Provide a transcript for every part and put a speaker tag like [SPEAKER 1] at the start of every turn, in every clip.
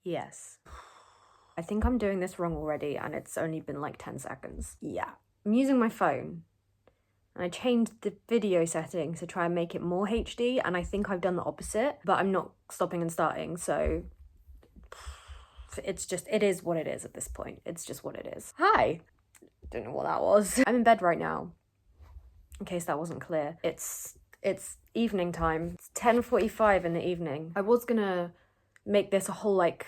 [SPEAKER 1] Yes. I think I'm doing this wrong already and it's only been like 10 seconds. Yeah. I'm using my phone and I changed the video settings to try and make it more HD, and I think I've done the opposite, but I'm not stopping and starting, so it is what it is at this point. It's just what it is. Hi! Don't know what that was. I'm in bed right now, in case that wasn't clear. It's evening time. It's 10:45 in the evening. I was gonna make this a whole like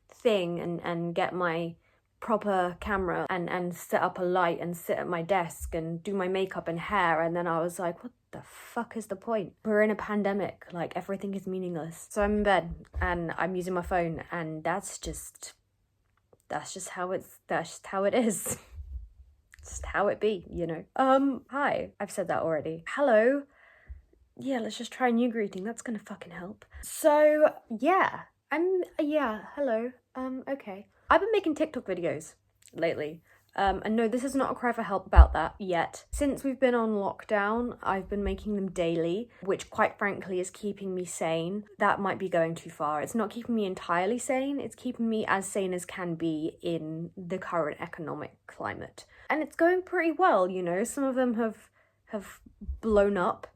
[SPEAKER 1] thing and get my proper camera and set up a light and sit at my desk and do my makeup and hair, and then I was like, what the fuck is the point? We're in a pandemic, like everything is meaningless. So I'm in bed and I'm using my phone, and that's just how it is. Just how it be, you know. Hi, I've said that already. Hello. Yeah, let's just try a new greeting. That's gonna fucking help. So yeah, hello. Okay. I've been making TikTok videos lately. And no, this is not a cry for help about that yet. Since we've been on lockdown, I've been making them daily, which quite frankly is keeping me sane. That might be going too far. It's not keeping me entirely sane, it's keeping me as sane as can be in the current economic climate. And it's going pretty well, you know. Some of them have blown up,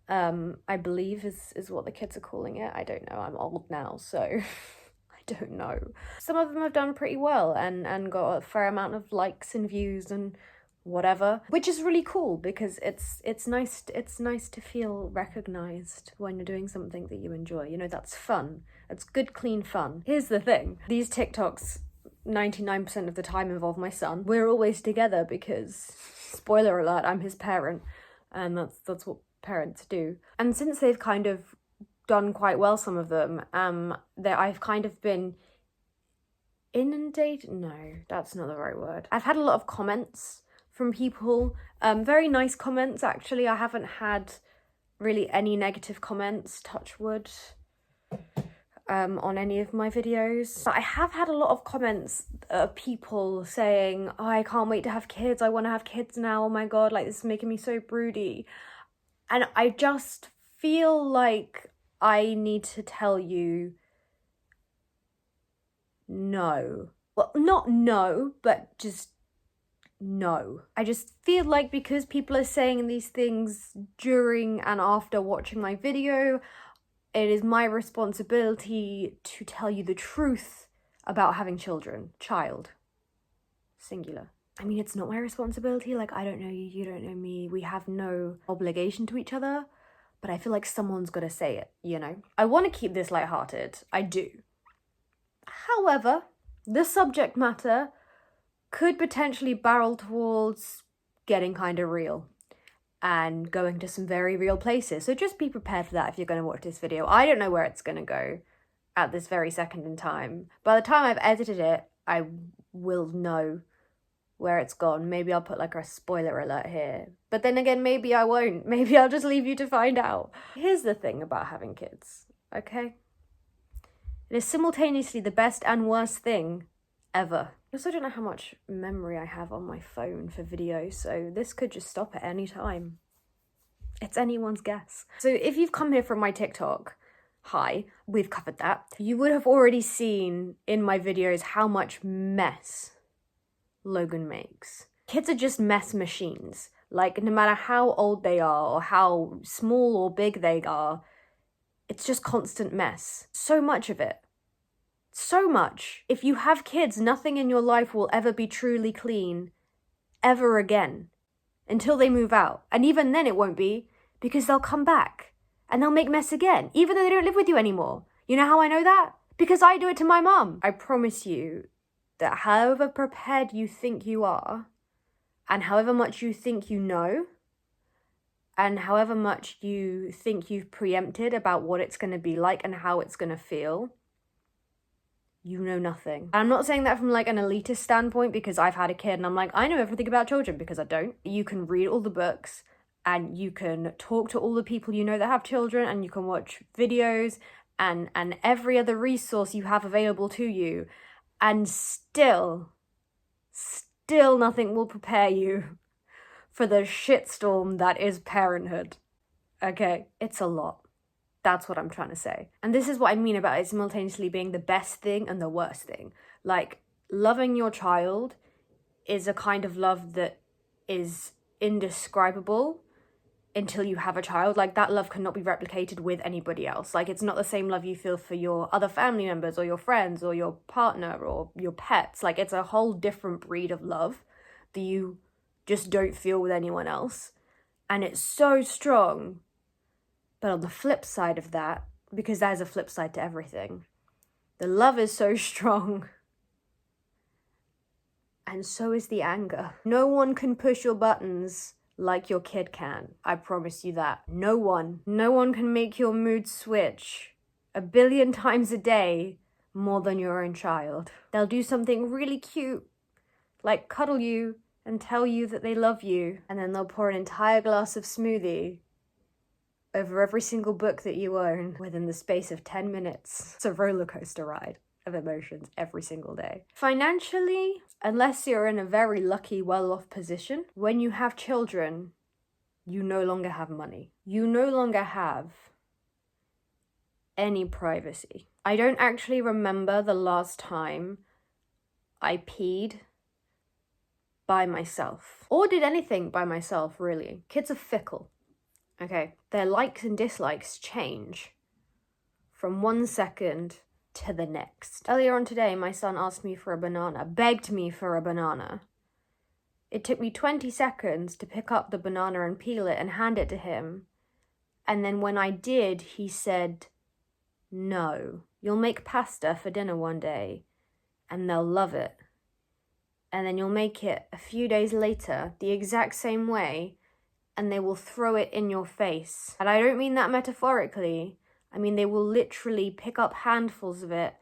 [SPEAKER 1] I believe is what the kids are calling it. I don't know, I'm old now, so I don't know. Some of them have done pretty well and got a fair amount of likes and views and whatever, which is really cool because it's nice to feel recognized when you're doing something that you enjoy. You know, that's fun. It's good, clean fun. Here's the thing. These TikToks 99% of the time involve my son. We're always together because, spoiler alert, I'm his parent, and that's what parents do. And since they've kind of done quite well, some of them, that I've kind of been inundated. No, that's not the right word. I've had a lot of comments from people, very nice comments actually. I haven't had really any negative comments, touch wood, on any of my videos. But I have had a lot of comments of people saying, oh, I can't wait to have kids, I want to have kids now, oh my god, like this is making me so broody. And I just feel like I need to tell you no. Well, not no, but just no. I just feel like because people are saying these things during and after watching my video, it is my responsibility to tell you the truth about having children. Child. Singular. I mean, it's not my responsibility. Like, I don't know you, you don't know me. We have no obligation to each other. But I feel like someone's got to say it, you know? I want to keep this lighthearted. I do. However, the subject matter could potentially barrel towards getting kind of real and going to some very real places. So just be prepared for that if you're going to watch this video. I don't know where it's going to go at this very second in time. By the time I've edited it, I will know where it's gone. Maybe I'll put like a spoiler alert here. But then again, maybe I won't. Maybe I'll just leave you to find out. Here's the thing about having kids, okay? It is simultaneously the best and worst thing ever. I also don't know how much memory I have on my phone for videos, so this could just stop at any time. It's anyone's guess. So if you've come here from my TikTok, hi, we've covered that. You would have already seen in my videos how much mess Logan makes. Kids are just mess machines. Like, no matter how old they are or how small or big they are, it's just constant mess. So much of it. So much. If you have kids, nothing in your life will ever be truly clean, ever again, until they move out. And even then it won't be, because they'll come back and they'll make mess again, even though they don't live with you anymore. You know how I know that? Because I do it to my mum. I promise you that however prepared you think you are, and however much you think you know, and however much you think you've preempted about what it's going to be like and how it's going to feel, you know nothing. And I'm not saying that from like an elitist standpoint, because I've had a kid and I'm like, I know everything about children, because I don't. You can read all the books and you can talk to all the people you know that have children, and you can watch videos and every other resource you have available to you, and still nothing will prepare you for the shitstorm that is parenthood. Okay, it's a lot. That's what I'm trying to say. And this is what I mean about it simultaneously being the best thing and the worst thing. Like, loving your child is a kind of love that is indescribable until you have a child. Like, that love cannot be replicated with anybody else. Like, it's not the same love you feel for your other family members or your friends or your partner or your pets. Like, it's a whole different breed of love that you just don't feel with anyone else. And it's so strong. But on the flip side of that, because there's a flip side to everything, the love is so strong, and so is the anger. No one can push your buttons like your kid can. I promise you that. No one. No one can make your mood switch 1 billion times a day more than your own child. They'll do something really cute, like cuddle you and tell you that they love you, and then they'll pour an entire glass of smoothie over every single book that you own within the space of 10 minutes. It's a roller coaster ride of emotions every single day. Financially, unless you're in a very lucky, well-off position, when you have children, you no longer have money. You no longer have any privacy. I don't actually remember the last time I peed by myself, or did anything by myself, really. Kids are fickle. Okay, their likes and dislikes change from 1 second to the next. Earlier on today, my son asked me for a banana, begged me for a banana. It took me 20 seconds to pick up the banana and peel it and hand it to him. And then when I did, he said, "No, you'll make pasta for dinner one day, and they'll love it. And then you'll make it a few days later, the exact same way, and they will throw it in your face." And I don't mean that metaphorically. I mean, they will literally pick up handfuls of it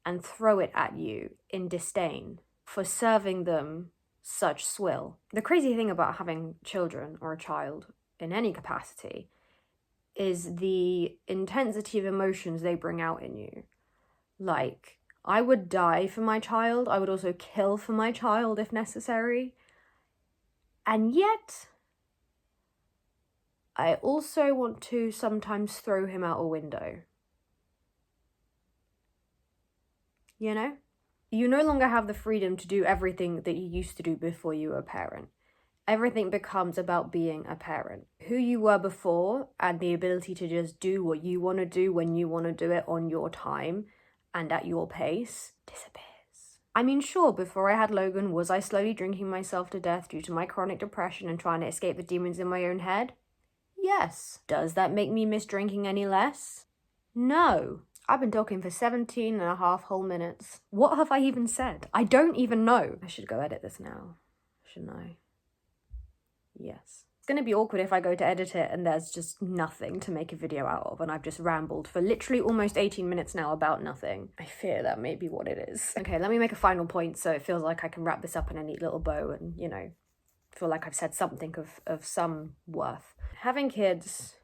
[SPEAKER 1] and throw it at you in disdain for serving them such swill. The crazy thing about having children or a child in any capacity is the intensity of emotions they bring out in you. Like, I would die for my child. I would also kill for my child if necessary. And yet, I also want to sometimes throw him out a window. You know? You no longer have the freedom to do everything that you used to do before you were a parent. Everything becomes about being a parent. Who you were before and the ability to just do what you want to do when you want to do it on your time and at your pace disappears. I mean, sure, before I had Logan, was I slowly drinking myself to death due to my chronic depression and trying to escape the demons in my own head? Yes. Does that make me miss drinking any less? No. I've been talking for 17 and a half whole minutes. What have I even said? I don't even know. I should go edit this now, shouldn't I? Yes. It's gonna be awkward if I go to edit it and there's just nothing to make a video out of and I've just rambled for literally almost 18 minutes now about nothing. I fear that may be what it is. Okay, let me make a final point so it feels like I can wrap this up in a neat little bow and, you know, feel like I've said something of some worth. Having kids,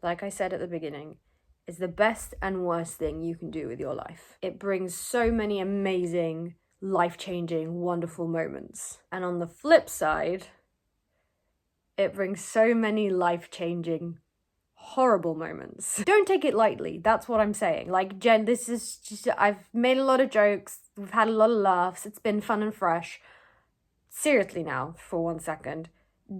[SPEAKER 1] like I said at the beginning, is the best and worst thing you can do with your life. It brings so many amazing, life-changing, wonderful moments. And on the flip side, it brings so many life-changing, horrible moments. Don't take it lightly, that's what I'm saying. Like, Jen, this is just, I've made a lot of jokes, we've had a lot of laughs, it's been fun and fresh. Seriously now, for 1 second,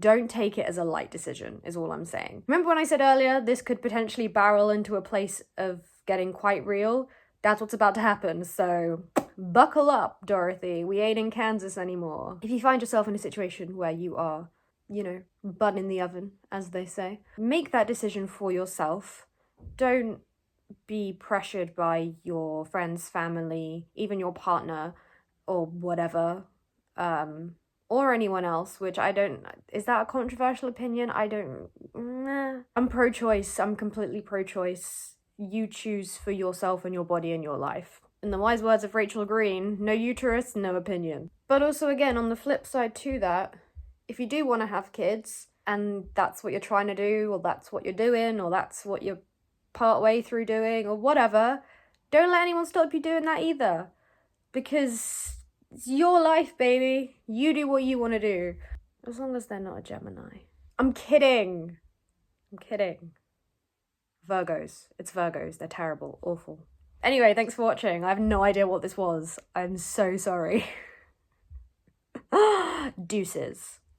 [SPEAKER 1] don't take it as a light decision, is all I'm saying. Remember when I said earlier, this could potentially barrel into a place of getting quite real? That's what's about to happen, so buckle up, Dorothy. We ain't in Kansas anymore. If you find yourself in a situation where you are, you know, bun in the oven, as they say, make that decision for yourself. Don't be pressured by your friends, family, even your partner, or whatever, or anyone else, which I don't, is that a controversial opinion? I don't, nah. I'm pro-choice, I'm completely pro-choice. You choose for yourself and your body and your life. In the wise words of Rachel Green, no uterus, no opinion. But also again, on the flip side to that, if you do want to have kids, and that's what you're trying to do, or that's what you're doing, or that's what you're part way through doing, or whatever, don't let anyone stop you doing that either. Because it's your life, baby. You do what you want to do. As long as they're not a Gemini. I'm kidding. I'm kidding. Virgos. It's Virgos. They're terrible. Awful. Anyway, thanks for watching. I have no idea what this was. I'm so sorry. Deuces.